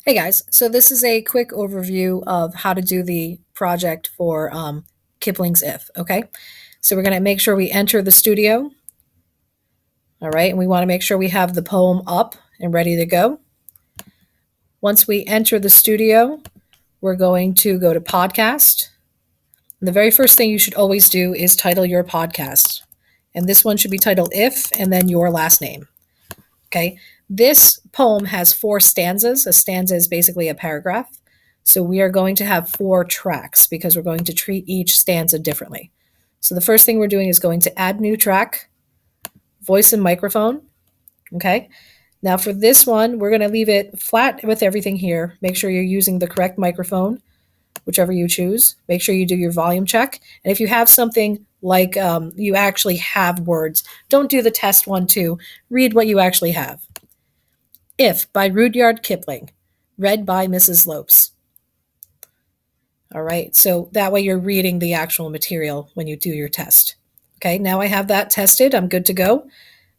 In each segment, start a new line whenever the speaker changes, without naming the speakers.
Hey guys, so this is a quick overview of how to do the project for Kipling's If, okay? So we're going to make sure we enter the studio, all right? And we want to make sure we have the poem up and ready to go. Once we enter the studio, we're going to go to podcast. And the very first thing you should always do is title your podcast. And this one should be titled If and then your last name, okay? This poem has 4 stanzas. A stanza is basically a paragraph. So we are going to have 4 tracks because we're going to treat each stanza differently. So the first thing we're doing is going to add new track, voice and microphone. Okay. Now for this one, we're going to leave it flat with everything here. Make sure you're using the correct microphone, whichever you choose. Make sure you do your volume check. And if you have something like you actually have words, don't do the test one too. Read what you actually have. If by Rudyard Kipling, read by Mrs. Lopes. All right, so that way you're reading the actual material when you do your test. Okay, now I have that tested. I'm good to go.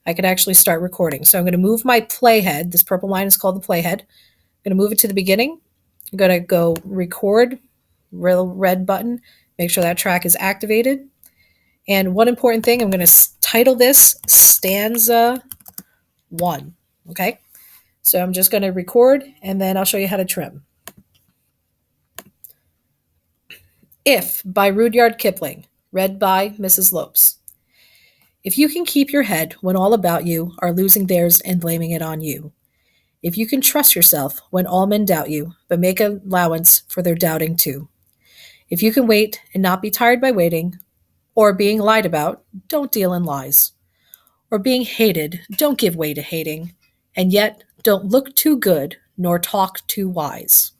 I could actually start recording. So I'm going to move my playhead. This purple line is called the playhead. I'm going to move it to the beginning. I'm going to go record, real red button, make sure that track is activated. And one important thing, I'm going to title this stanza 1. Okay, so I'm just going to record and then I'll show you how to trim. If by Rudyard Kipling, read by Mrs. Lopes. If you can keep your head when all about you are losing theirs and blaming it on you. If you can trust yourself when all men doubt you, but make allowance for their doubting too. If you can wait and not be tired by waiting, or being lied about, don't deal in lies. Or being hated, don't give way to hating, and yet don't look too good nor talk too wise.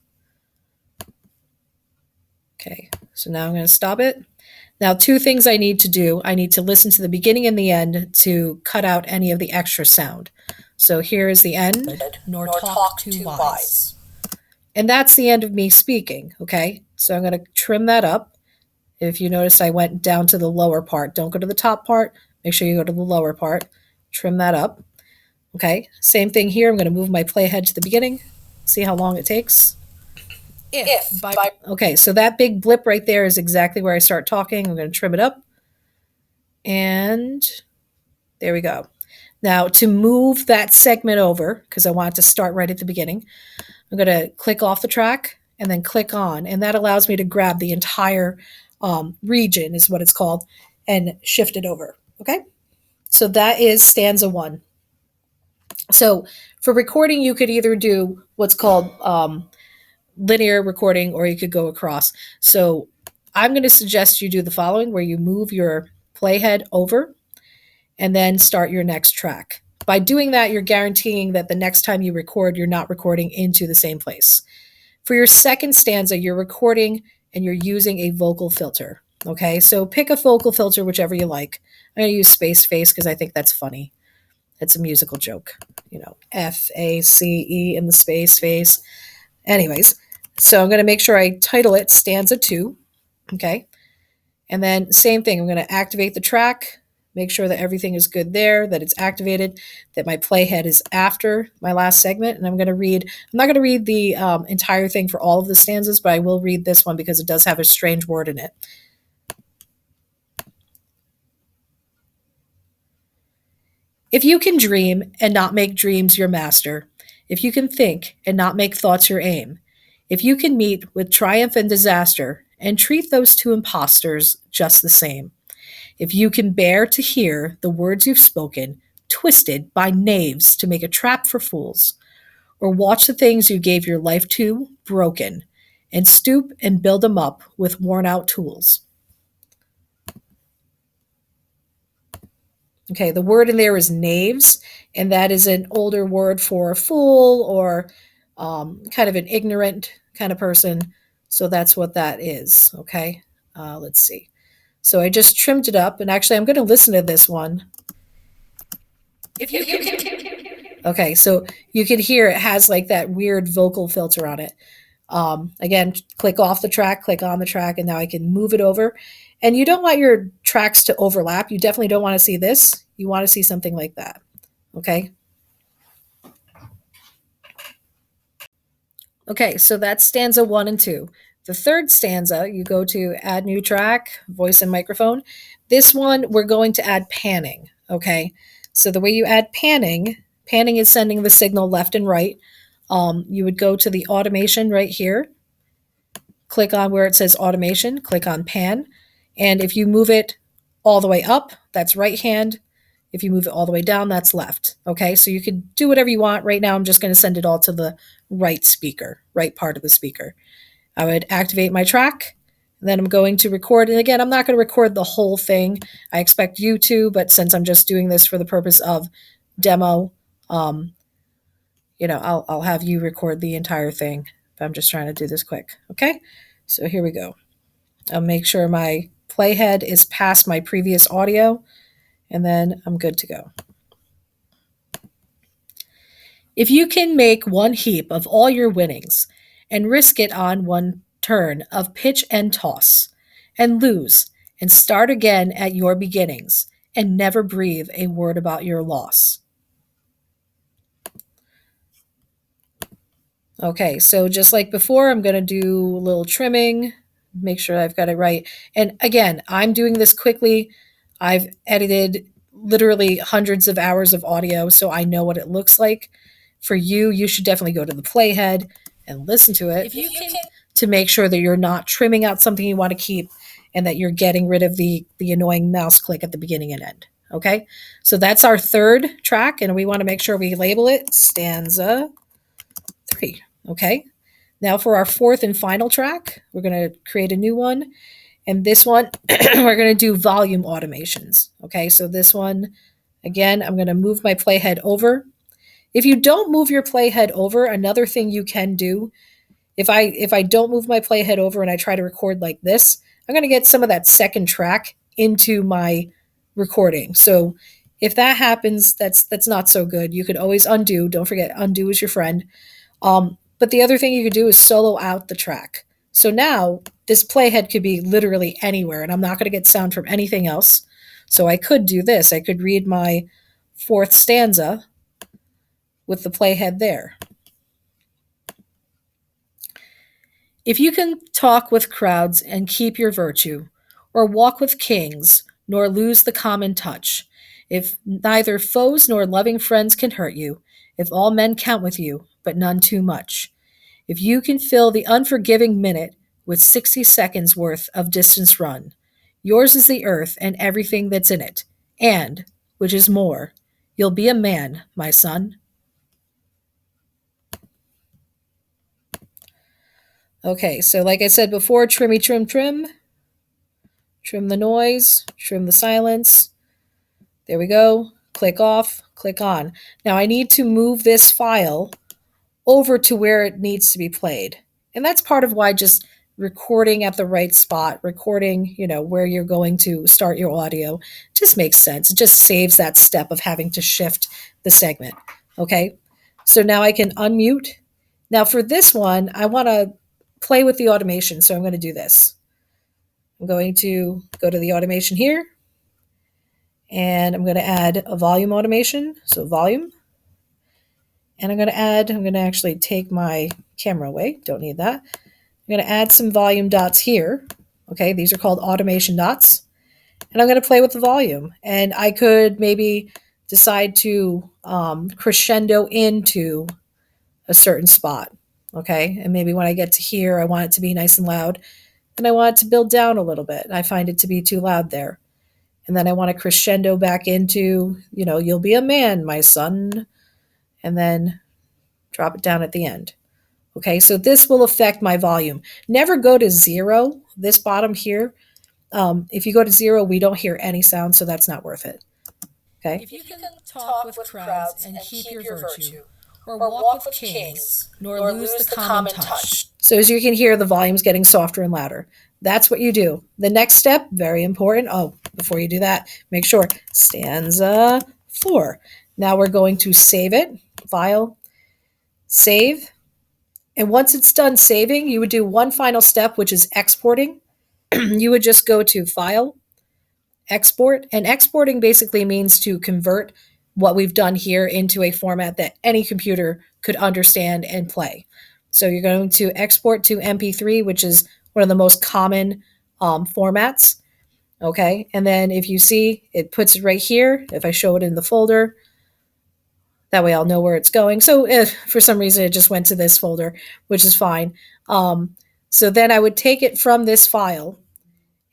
Okay, so now I'm going to stop it. Now, 2 things I need to do. I need to listen to the beginning and the end to cut out any of the extra sound. So here is the end, nor talk too wise. And that's the end of me speaking, okay? So I'm going to trim that up. If you notice, I went down to the lower part. Don't go to the top part. Make sure you go to the lower part. Trim that up. Okay, same thing here. I'm going to move my playhead to the beginning. See how long it takes. Okay, so that big blip right there is exactly where I start talking. I'm going to trim it up. And there we go. Now, to move that segment over, because I want it to start right at the beginning, I'm going to click off the track and then click on. And that allows me to grab the entire region, is what it's called, and shift it over. Okay? So that is stanza 1. So for recording, you could either do what's called linear recording, or you could go across. So I'm going to suggest you do the following, where you move your playhead over and then start your next track. By doing that, you're guaranteeing that the next time you record, you're not recording into the same place. For your second stanza, you're recording and you're using a vocal filter. Okay, so pick a vocal filter, whichever you like. I'm going to use Space Face because I think that's funny. It's a musical joke, FACE in the space face. Anyways, so I'm going to make sure I title it stanza 2. Okay. And then same thing, I'm going to activate the track, make sure that everything is good there, that it's activated, that my playhead is after my last segment. And I'm not going to read the entire thing for all of the stanzas, but I will read this one because it does have a strange word in it. If you can dream and not make dreams your master, if you can think and not make thoughts your aim, if you can meet with triumph and disaster and treat those 2 impostors just the same, if you can bear to hear the words you've spoken twisted by knaves to make a trap for fools, or watch the things you gave your life to broken, and stoop and build them up with worn out tools. Okay, the word in there is knaves, and that is an older word for a fool or kind of an ignorant kind of person. So that's what that is. Okay, let's see. So I just trimmed it up, and actually, I'm going to listen to this one. Okay, so you can hear it has like that weird vocal filter on it. Again, click off the track, click on the track, and now I can move it over. And you don't want your tracks to overlap. You definitely don't want to see this. You want to see something like that. Okay. Okay, so that's stanza 1 and 2. The third stanza, you go to add new track, voice and microphone. This one, we're going to add panning. Okay, so the way you add panning, panning is sending the signal left and right. You would go to the automation right here, click on where it says automation, click on pan. And if you move it all the way up, that's right hand. If you move it all the way down, that's left. Okay, so you could do whatever you want. Right now, I'm just going to send it all to the right speaker, right part of the speaker. I would activate my track. Then I'm going to record. And again, I'm not going to record the whole thing. I expect you to, but since I'm just doing this for the purpose of demo, um, I'll have you record the entire thing. But I'm just trying to do this quick. Okay, so here we go. I'll make sure my playhead is past my previous audio, and then I'm good to go. If you can make one heap of all your winnings and risk it on one turn of pitch and toss, and lose, and start again at your beginnings, and never breathe a word about your loss. Okay, so just like before, I'm going to do a little trimming, make sure I've got it right. And again, I'm doing this quickly. I've edited literally hundreds of hours of audio, so I know what it looks like. For you, you should definitely go to the playhead and listen to it if you can, to make sure that you're not trimming out something you want to keep and that you're getting rid of the annoying mouse click at the beginning and end. Okay, so that's our third track, and we want to make sure we label it stanza 3. Okay, now for our fourth and final track, we're going to create a new one. And this one, we're going to do volume automations. Okay, so this one, again, I'm going to move my playhead over. If you don't move your playhead over, another thing you can do, if I don't move my playhead over and I try to record like this, I'm going to get some of that second track into my recording. So if that happens, that's not so good. You could always undo. Don't forget, undo is your friend. But the other thing you could do is solo out the track. So now this playhead could be literally anywhere, and I'm not going to get sound from anything else. So I could do this. I could read my fourth stanza with the playhead there. If you can talk with crowds and keep your virtue, or walk with kings, nor lose the common touch, if neither foes nor loving friends can hurt you, if all men count with you, but none too much, if you can fill the unforgiving minute with 60 seconds worth of distance run, yours is the earth and everything that's in it, and, which is more, you'll be a man, my son. Okay, so like I said before, trimmy trim trim, trim the noise, trim the silence. There we go. Click off, click on. Now I need to move this file over to where it needs to be played. And that's part of why just recording at the right spot, recording, where you're going to start your audio just makes sense. It just saves that step of having to shift the segment. Okay. So now I can unmute. Now for this one, I want to play with the automation. So I'm going to do this. I'm going to go to the automation here and I'm going to add a volume automation. So volume. And I'm going to actually take my camera away. Don't need that. I'm going to add some volume dots here. Okay, these are called automation dots. And I'm going to play with the volume. And I could maybe decide to crescendo into a certain spot. Okay, and maybe when I get to here, I want it to be nice and loud. And I want it to build down a little bit. I find it to be too loud there. And then I want to crescendo back into, you'll be a man, my son. And then drop it down at the end. Okay, so this will affect my volume. Never go to 0, this bottom here. If you go to 0, we don't hear any sound, so that's not worth it. Okay.
If you can talk with crowds and keep your virtue, or walk with kings, nor lose the common touch.
So as you can hear, the volume's getting softer and louder. That's what you do. The next step, very important. Oh, before you do that, make sure stanza 4. Now we're going to save it. File, save. And once it's done saving, you would do one final step, which is exporting. You would just go to File, Export. And exporting basically means to convert what we've done here into a format that any computer could understand and play. So you're going to export to MP3, which is one of the most common formats. Okay. And then if you see, it puts it right here. If I show it in the folder, that way I'll know where it's going. So if for some reason it just went to this folder, which is fine. So then I would take it from this file,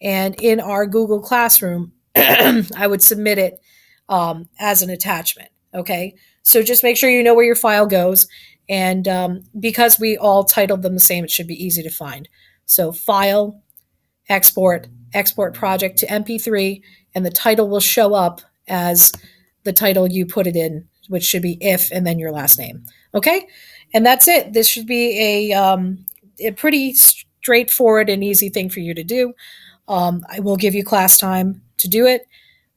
and in our Google Classroom, I would submit it as an attachment. Okay. So just make sure you know where your file goes. And because we all titled them the same, it should be easy to find. So file, export, export project to MP3, and the title will show up as the title you put it in, which should be if and then your last name. Okay? And that's it. This should be a pretty straightforward and easy thing for you to do. I will give you class time to do it.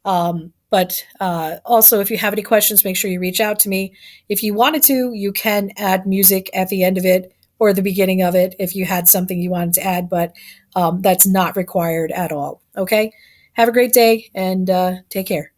But also, if you have any questions, make sure you reach out to me. If you wanted to, you can add music at the end of it or the beginning of it if you had something you wanted to add, but that's not required at all. Okay? Have a great day and take care.